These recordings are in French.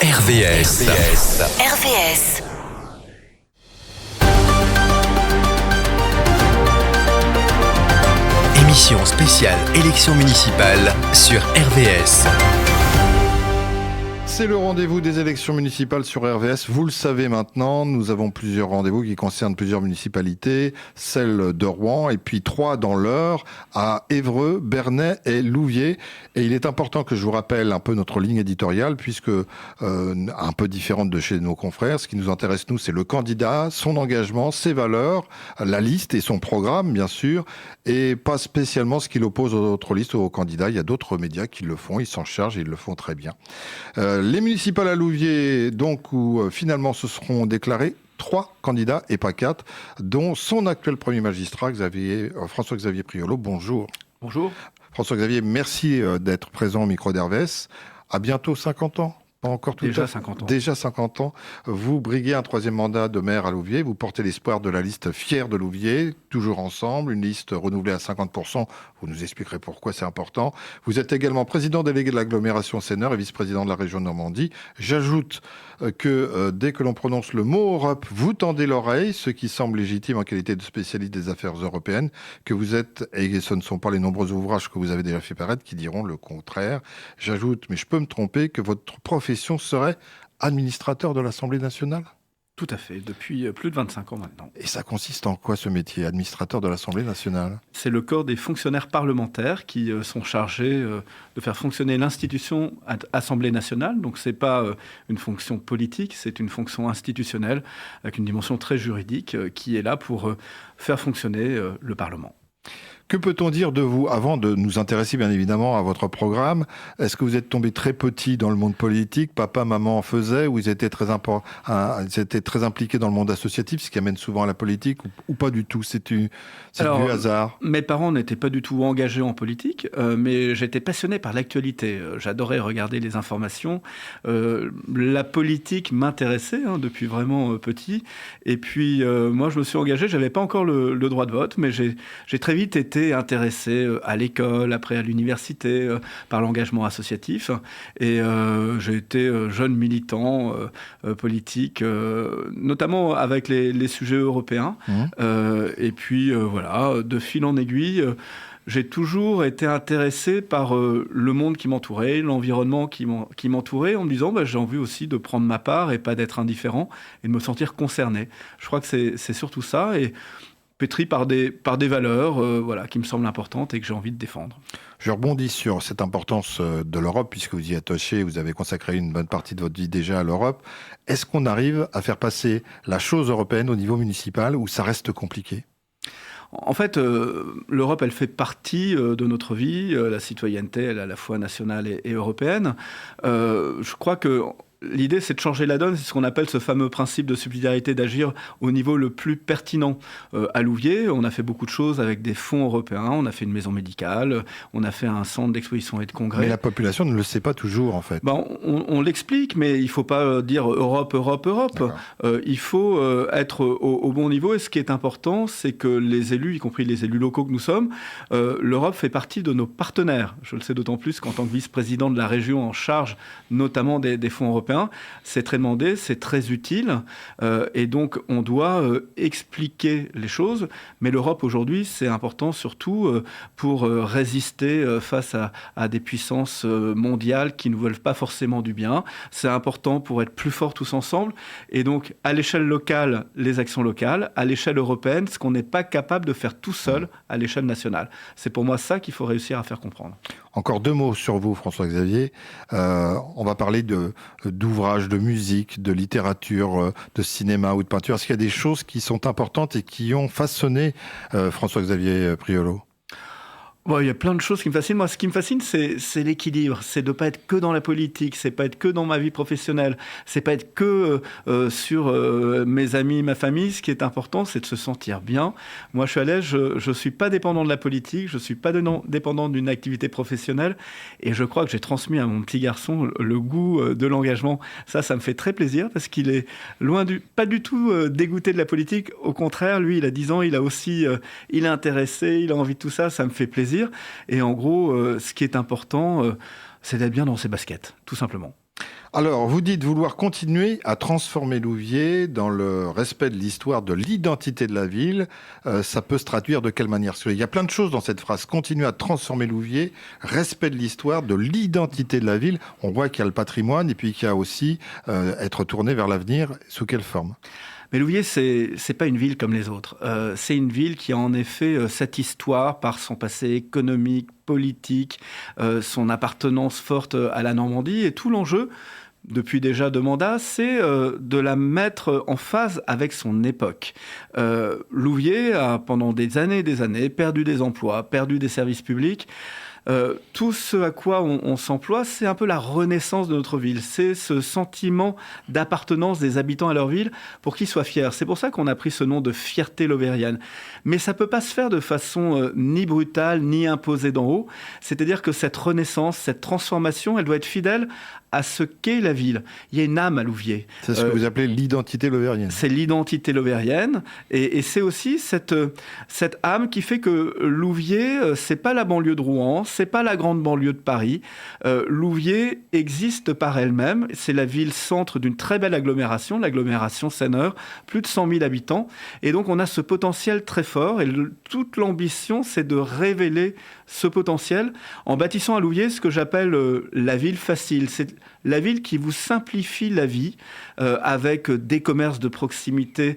RVS. Émission spéciale élection municipale sur RVS. C'est le rendez-vous des élections municipales sur RVS. Vous le savez maintenant, nous avons plusieurs rendez-vous qui concernent plusieurs municipalités, celle de Rouen et puis 3 dans l'Eure, à Évreux, Bernay et Louviers. Et il est important que je vous rappelle un peu notre ligne éditoriale, puisque un peu différente de chez nos confrères. Ce qui nous intéresse, nous, c'est le candidat, son engagement, ses valeurs, la liste et son programme, bien sûr, et pas spécialement ce qu'il oppose aux autres listes ou aux candidats. Il y a d'autres médias qui le font, ils s'en chargent et ils le font très bien. Les municipales à Louviers, donc, où finalement se seront déclarés 3 candidats et pas 4, dont son actuel premier magistrat, François-Xavier Priolo. Bonjour. Bonjour. François-Xavier, merci d'être présent au micro d'RVS. À bientôt 50 ans. Pas encore tout Déjà à fait. 50 ans. Déjà 50 ans. Vous briguez un 3e mandat de maire à Louviers. Vous portez l'espoir de la liste Fière de Louviers, toujours ensemble, une liste renouvelée à 50%. Vous nous expliquerez pourquoi c'est important. Vous êtes également président délégué de l'agglomération Seineur et vice-président de la région Normandie. J'ajoute que dès que l'on prononce le mot Europe, vous tendez l'oreille, ce qui semble légitime en qualité de spécialiste des affaires européennes, que vous êtes, et ce ne sont pas les nombreux ouvrages que vous avez déjà fait paraître qui diront le contraire. J'ajoute, mais je peux me tromper, que votre profession serait administrateur de l'Assemblée nationale ? Tout à fait, depuis plus de 25 ans maintenant. Et ça consiste en quoi ce métier, administrateur de l'Assemblée nationale ? C'est le corps des fonctionnaires parlementaires qui sont chargés de faire fonctionner l'institution Assemblée nationale. Donc ce n'est pas une fonction politique, c'est une fonction institutionnelle avec une dimension très juridique qui est là pour faire fonctionner le Parlement. Que peut-on dire de vous, avant de nous intéresser bien évidemment à votre programme? Est-ce que vous êtes tombé très petit dans le monde politique? Papa, maman en faisaient? Ou ils étaient très impliqués dans le monde associatif, ce qui amène souvent à la politique, ou pas du tout? C'est du hasard? Mes parents n'étaient pas du tout engagés en politique, mais j'étais passionné par l'actualité. J'adorais regarder les informations. La politique m'intéressait depuis vraiment petit. Et puis, moi, je me suis engagé. Je n'avais pas encore le droit de vote, mais j'ai très vite été intéressé à l'école, après à l'université, par l'engagement associatif. Et j'ai été jeune militant politique, notamment avec les sujets européens. Et puis voilà, de fil en aiguille, j'ai toujours été intéressé par le monde qui m'entourait, l'environnement qui m'entourait, en me disant j'ai envie aussi de prendre ma part et pas d'être indifférent et de me sentir concerné. Je crois que c'est surtout ça. Et pétri par des valeurs qui me semblent importantes et que j'ai envie de défendre. Je rebondis sur cette importance de l'Europe, puisque vous y êtes attaché, vous avez consacré une bonne partie de votre vie déjà à l'Europe. Est-ce qu'on arrive à faire passer la chose européenne au niveau municipal, ou ça reste compliqué ? En fait, l'Europe, elle fait partie de notre vie. La citoyenneté, elle est à la fois nationale et européenne. Je crois que l'idée, c'est de changer la donne. C'est ce qu'on appelle ce fameux principe de subsidiarité, d'agir au niveau le plus pertinent. À Louviers, on a fait beaucoup de choses avec des fonds européens. On a fait une maison médicale, on a fait un centre d'exposition et de congrès. Mais la population ne le sait pas toujours, en fait. On l'explique, mais il ne faut pas dire Europe. Il faut être au bon niveau. Et ce qui est important, c'est que les élus, y compris les élus locaux que nous sommes, l'Europe fait partie de nos partenaires. Je le sais d'autant plus qu'en tant que vice-président de la région en charge notamment des fonds européens, c'est très demandé, c'est très utile, et donc on doit expliquer les choses. Mais l'Europe aujourd'hui, c'est important surtout pour résister face à des puissances mondiales qui ne veulent pas forcément du bien. C'est important pour être plus forts tous ensemble. Et donc à l'échelle locale, les actions locales, à l'échelle européenne, ce qu'on n'est pas capable de faire tout seul à l'échelle nationale. C'est pour moi ça qu'il faut réussir à faire comprendre. Encore 2 mots sur vous, François-Xavier. On va parler d'ouvrages, de musique, de littérature, de cinéma ou de peinture. Est-ce qu'il y a des choses qui sont importantes et qui ont façonné François-Xavier Priolo ? Il y a plein de choses qui me fascinent. Moi, ce qui me fascine, c'est l'équilibre. C'est de ne pas être que dans la politique, c'est pas être que dans ma vie professionnelle, c'est pas être que sur mes amis, ma famille. Ce qui est important, c'est de se sentir bien. Moi, je suis à l'aise, je suis pas dépendant de la politique, je suis pas dépendant d'une activité professionnelle, et je crois que j'ai transmis à mon petit garçon le goût de l'engagement. Ça me fait très plaisir, parce qu'il est pas du tout dégoûté de la politique. Au contraire, lui, il a 10 ans, il est intéressé, il a envie de tout ça, ça me fait plaisir. Et en gros, ce qui est important, c'est d'être bien dans ses baskets, tout simplement. Alors, vous dites vouloir continuer à transformer Louviers dans le respect de l'histoire, de l'identité de la ville. Ça peut se traduire de quelle manière? Parce qu'il y a plein de choses dans cette phrase. Continuer à transformer Louviers, respect de l'histoire, de l'identité de la ville. On voit qu'il y a le patrimoine et puis qu'il y a aussi être tourné vers l'avenir. Sous quelle forme? Mais Louviers, c'est pas une ville comme les autres. C'est une ville qui a en effet cette histoire par son passé économique, politique, son appartenance forte à la Normandie. Et tout l'enjeu, depuis déjà 2 mandats, c'est de la mettre en phase avec son époque. Louviers a, pendant des années, perdu des emplois, perdu des services publics. Tout ce à quoi on s'emploie, c'est un peu la renaissance de notre ville. C'est ce sentiment d'appartenance des habitants à leur ville pour qu'ils soient fiers. C'est pour ça qu'on a pris ce nom de fierté lovérienne. Mais ça ne peut pas se faire de façon ni brutale, ni imposée d'en haut. C'est-à-dire que cette renaissance, cette transformation, elle doit être fidèle à ce qu'est la ville. Il y a une âme à Louviers. C'est ce que vous appelez l'identité lovérienne. C'est l'identité lovérienne. Et c'est aussi cette âme qui fait que Louviers, c'est pas la banlieue de Rouen, c'est pas la grande banlieue de Paris. Louviers existe par elle-même. C'est la ville-centre d'une très belle agglomération, l'agglomération Seineur, plus de 100 000 habitants. Et donc, on a ce potentiel très fort. Et toute l'ambition, c'est de révéler ce potentiel en bâtissant à Louviers ce que j'appelle la ville facile. C'est la ville qui vous simplifie la vie avec des commerces de proximité,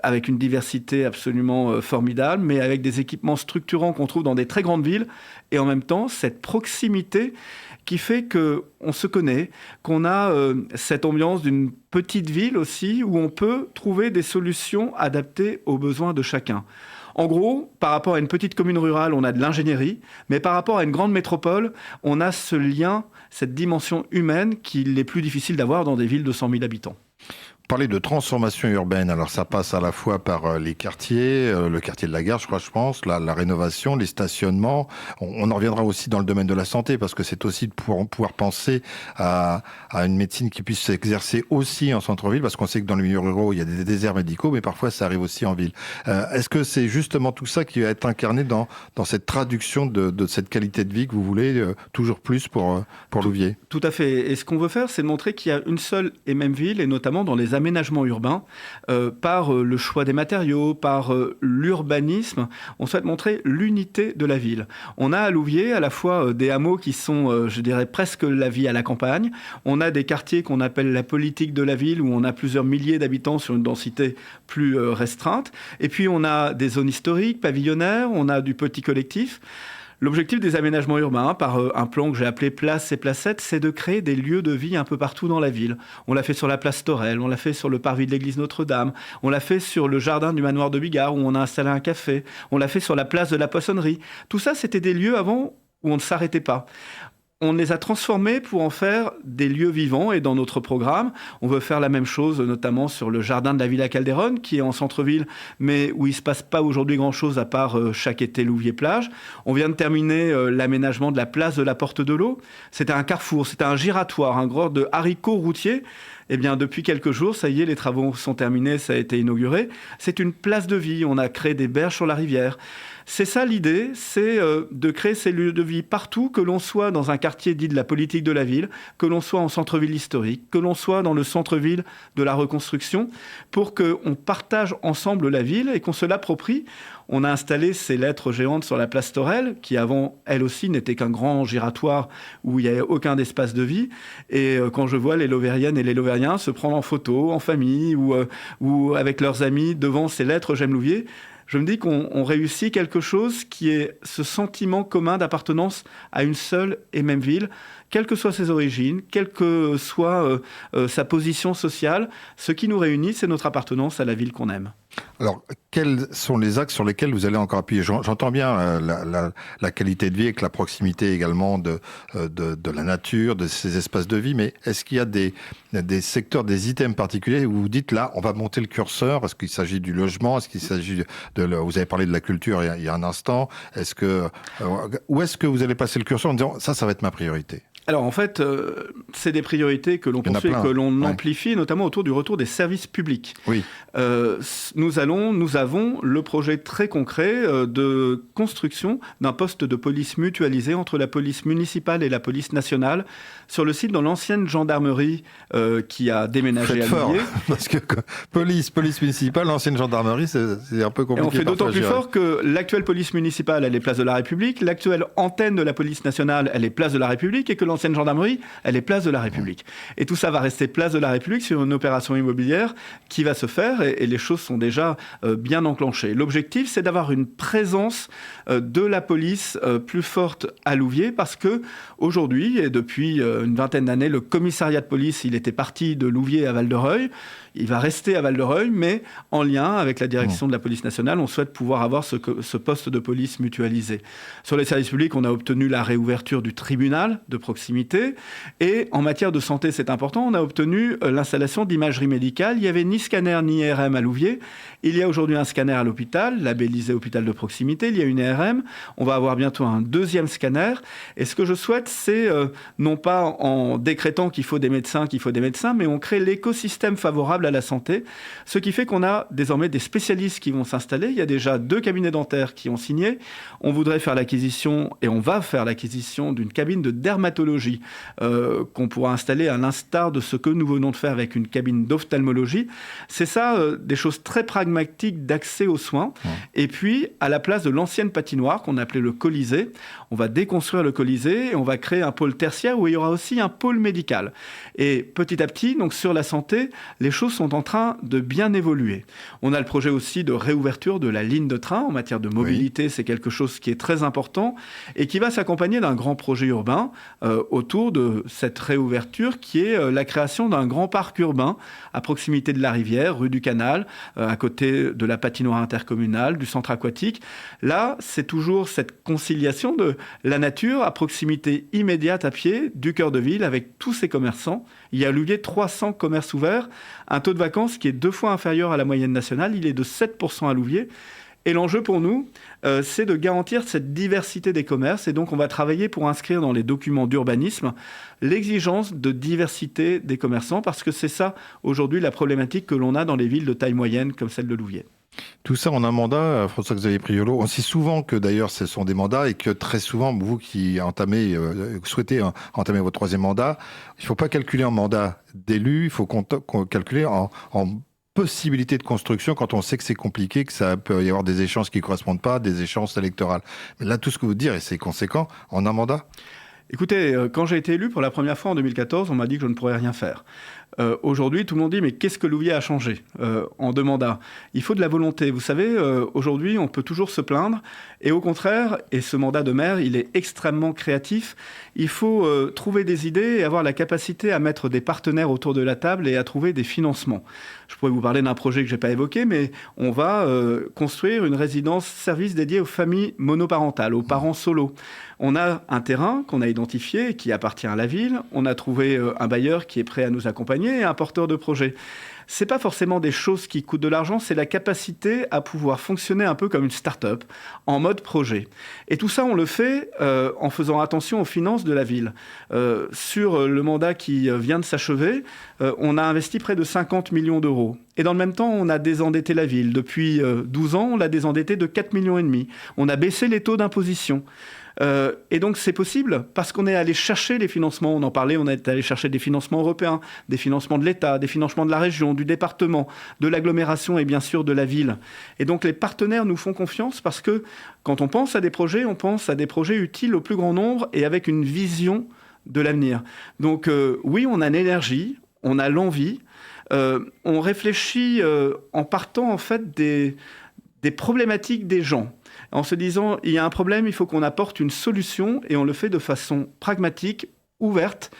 avec une diversité absolument formidable, mais avec des équipements structurants qu'on trouve dans des très grandes villes. Et en même temps, cette proximité qui fait qu'on se connaît, qu'on a cette ambiance d'une petite ville aussi, où on peut trouver des solutions adaptées aux besoins de chacun. En gros, par rapport à une petite commune rurale, on a de l'ingénierie, mais par rapport à une grande métropole, on a ce lien, cette dimension humaine qu'il est plus difficile d'avoir dans des villes de 100 000 habitants. Parler de transformation urbaine, alors ça passe à la fois par les quartiers, le quartier de la Gare, je pense, la rénovation, les stationnements. On en reviendra aussi dans le domaine de la santé, parce que c'est aussi de pouvoir penser à une médecine qui puisse s'exercer aussi en centre-ville, parce qu'on sait que dans les milieux ruraux, il y a des déserts médicaux, mais parfois ça arrive aussi en ville. Est-ce que c'est justement tout ça qui va être incarné dans cette traduction de cette qualité de vie que vous voulez toujours plus pour Louviers? Tout à fait. Et ce qu'on veut faire, c'est de montrer qu'il y a une seule et même ville, et notamment dans les aménagements urbains, par le choix des matériaux, par l'urbanisme, on souhaite montrer l'unité de la ville. On a à Louviers à la fois des hameaux qui sont, je dirais, presque la vie à la campagne. On a des quartiers qu'on appelle la politique de la ville, où on a plusieurs milliers d'habitants sur une densité plus restreinte. Et puis on a des zones historiques, pavillonnaires, on a du petit collectif. L'objectif des aménagements urbains, par un plan que j'ai appelé Places et Placettes, c'est de créer des lieux de vie un peu partout dans la ville. On l'a fait sur la place Torel, on l'a fait sur le parvis de l'église Notre-Dame, on l'a fait sur le jardin du manoir de Bigard où on a installé un café, on l'a fait sur la place de la Poissonnerie. Tout ça, c'était des lieux avant où on ne s'arrêtait pas. On les a transformés pour en faire des lieux vivants, et dans notre programme, on veut faire la même chose, notamment sur le jardin de la Villa Calderone, qui est en centre-ville, mais où il ne se passe pas aujourd'hui grand-chose à part chaque été Louviers-Plage. On vient de terminer l'aménagement de la place de la Porte de l'Eau. C'était un carrefour, c'était un giratoire, un grand de haricots routiers. Eh bien, depuis quelques jours, ça y est, les travaux sont terminés, ça a été inauguré. C'est une place de vie, on a créé des berges sur la rivière. C'est ça l'idée, c'est de créer ces lieux de vie partout, que l'on soit dans un quartier dit de la politique de la ville, que l'on soit en centre-ville historique, que l'on soit dans le centre-ville de la reconstruction, pour qu'on partage ensemble la ville et qu'on se l'approprie. On a installé ces lettres géantes sur la place Torel, qui avant, elle aussi, n'était qu'un grand giratoire où il n'y avait aucun espace de vie. Et quand je vois les Lovériennes et les Lovériens se prendre en photo, en famille ou avec leurs amis devant ces lettres J'aime Louviers, je me dis qu'on réussit quelque chose qui est ce sentiment commun d'appartenance à une seule et même ville, quelles que soient ses origines, quelle que soit sa position sociale. Ce qui nous réunit, c'est notre appartenance à la ville qu'on aime. Alors, quels sont les axes sur lesquels vous allez encore appuyer? J'entends bien la qualité de vie avec la proximité également de la nature, de ces espaces de vie, mais est-ce qu'il y a des secteurs, des items particuliers où vous dites là, on va monter le curseur? Est-ce qu'il s'agit du logement? Est-ce qu'il s'agit vous avez parlé de la culture il y a un instant. Où est-ce que vous allez passer le curseur en disant ça va être ma priorité? Alors en fait, c'est des priorités que l'on poursuit et que l'on amplifie, notamment autour du retour des services publics. Oui. Nous avons le projet très concret de construction d'un poste de police mutualisé entre la police municipale et la police nationale sur le site de l'ancienne gendarmerie qui a déménagé à Louviers. Parce que police municipale, l'ancienne gendarmerie, c'est un peu compliqué. Et on fait d'autant plus fort que l'actuelle police municipale, elle est place de la République, l'actuelle antenne de la police nationale, elle est place de la République, et que l'ancienne gendarmerie, elle est place de la République. Et tout ça va rester place de la République sur une opération immobilière qui va se faire, et les choses sont déjà bien enclenchées. L'objectif, c'est d'avoir une présence de la police plus forte à Louviers, parce que aujourd'hui, et depuis une vingtaine d'années, le commissariat de police, il était parti de Louviers à Val-de-Reuil. Il va rester à Val-de-Reuil, mais en lien avec la direction de la police nationale, on souhaite pouvoir avoir ce poste de police mutualisé. Sur les services publics, on a obtenu la réouverture du tribunal de proximité. Et en matière de santé, c'est important, on a obtenu l'installation d'imagerie médicale. Il n'y avait ni scanner ni IRM à Louviers. Il y a aujourd'hui un scanner à l'hôpital, labellisé hôpital de proximité. Il y a une IRM. On va avoir bientôt un deuxième scanner. Et ce que je souhaite, c'est non pas en décrétant qu'il faut des médecins, mais on crée l'écosystème favorable à la santé, ce qui fait qu'on a désormais des spécialistes qui vont s'installer. Il y a déjà 2 cabinets dentaires qui ont signé. On voudrait faire l'acquisition, et on va faire l'acquisition d'une cabine de dermatologie qu'on pourra installer à l'instar de ce que nous venons de faire avec une cabine d'ophtalmologie. C'est ça, des choses très pragmatiques d'accès aux soins. Et puis, à la place de l'ancienne patinoire qu'on appelait le Colisée, on va déconstruire le Colisée et on va créer un pôle tertiaire où il y aura aussi un pôle médical. Et petit à petit, donc sur la santé, les choses sont en train de bien évoluer. On a le projet aussi de réouverture de la ligne de train en matière de mobilité. Oui. C'est quelque chose qui est très important et qui va s'accompagner d'un grand projet urbain autour de cette réouverture qui est la création d'un grand parc urbain à proximité de la rivière, rue du Canal, à côté de la patinoire intercommunale, du centre aquatique. Là, c'est toujours cette conciliation de la nature à proximité immédiate à pied du cœur de ville avec tous ses commerçants. Il y a à Louviers 300 commerces ouverts, un taux de vacances qui est 2 fois inférieur à la moyenne nationale. Il est de 7% à Louviers. Et l'enjeu pour nous, c'est de garantir cette diversité des commerces. Et donc, on va travailler pour inscrire dans les documents d'urbanisme l'exigence de diversité des commerçants, parce que c'est ça, aujourd'hui, la problématique que l'on a dans les villes de taille moyenne comme celle de Louviers. Tout ça en un mandat, François-Xavier Priolo. On sait souvent que d'ailleurs ce sont des mandats et que très souvent, vous qui souhaitez entamer votre 3e mandat, il ne faut pas calculer en mandat d'élu, il faut calculer en possibilité de construction quand on sait que c'est compliqué, que ça peut y avoir des échéances qui ne correspondent pas, des échéances électorales. Mais là, tout ce que vous dites, et c'est conséquent, en un mandat ? Écoutez, quand j'ai été élu pour la première fois en 2014, on m'a dit que je ne pourrais rien faire. Aujourd'hui, tout le monde dit, mais qu'est-ce que Louviers a changé en 2 mandats ? Il faut de la volonté. Vous savez, aujourd'hui, on peut toujours se plaindre. Et au contraire, et ce mandat de maire, il est extrêmement créatif. Il faut trouver des idées et avoir la capacité à mettre des partenaires autour de la table et à trouver des financements. Je pourrais vous parler d'un projet que je n'ai pas évoqué, mais on va construire une résidence-service dédiée aux familles monoparentales, aux parents solos. On a un terrain qu'on a identifié, qui appartient à la ville. On a trouvé un bailleur qui est prêt à nous accompagner et un porteur de projet. C'est pas forcément des choses qui coûtent de l'argent, c'est la capacité à pouvoir fonctionner un peu comme une start-up, en mode projet. Et tout ça, on le fait en faisant attention aux finances de la ville. Sur le mandat qui vient de s'achever, on a investi près de 50 millions d'euros. Et dans le même temps, on a désendetté la ville. Depuis 12 ans, on l'a désendetté de 4,5 millions. On a baissé les taux d'imposition. Et donc c'est possible parce qu'on est allé chercher les financements, on en parlait, on est allé chercher des financements européens, des financements de l'État, des financements de la région, du département, de l'agglomération et bien sûr de la ville. Et donc les partenaires nous font confiance parce que quand on pense à des projets, on pense à des projets utiles au plus grand nombre et avec une vision de l'avenir. Donc oui, on a l'énergie, on a l'envie, on réfléchit en partant en fait des problématiques des gens. En se disant, il y a un problème, il faut qu'on apporte une solution, et on le fait de façon pragmatique, ouverte,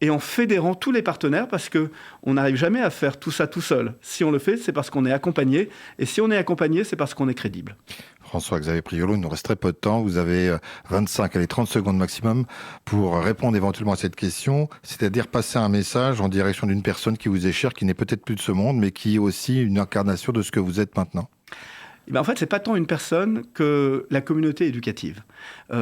et en fédérant tous les partenaires, parce qu'on n'arrive jamais à faire tout ça tout seul. Si on le fait, c'est parce qu'on est accompagné, et si on est accompagné, c'est parce qu'on est crédible. François-Xavier Priolo, il nous reste très peu de temps. Vous avez 30 secondes maximum pour répondre éventuellement à cette question, c'est-à-dire passer un message en direction d'une personne qui vous est chère, qui n'est peut-être plus de ce monde, mais qui est aussi une incarnation de ce que vous êtes maintenant. Eh bien, en fait, c'est pas tant une personne que la communauté éducative.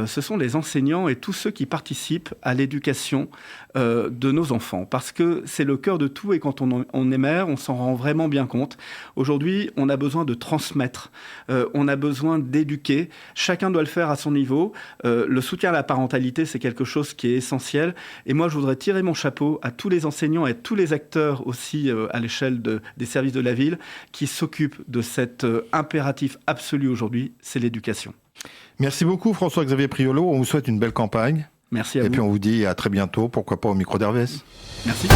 Ce sont les enseignants et tous ceux qui participent à l'éducation de nos enfants, parce que c'est le cœur de tout, et quand on est mère, on s'en rend vraiment bien compte. Aujourd'hui, on a besoin de transmettre, on a besoin d'éduquer, chacun doit le faire à son niveau. Le soutien à la parentalité, c'est quelque chose qui est essentiel, et moi je voudrais tirer mon chapeau à tous les enseignants et à tous les acteurs aussi à l'échelle des services de la ville qui s'occupent de cet impératif absolu aujourd'hui, c'est l'éducation. Merci beaucoup François-Xavier Priolo, on vous souhaite une belle campagne. Merci à vous. Et puis on vous dit à très bientôt, pourquoi pas au micro d'RVS. Merci.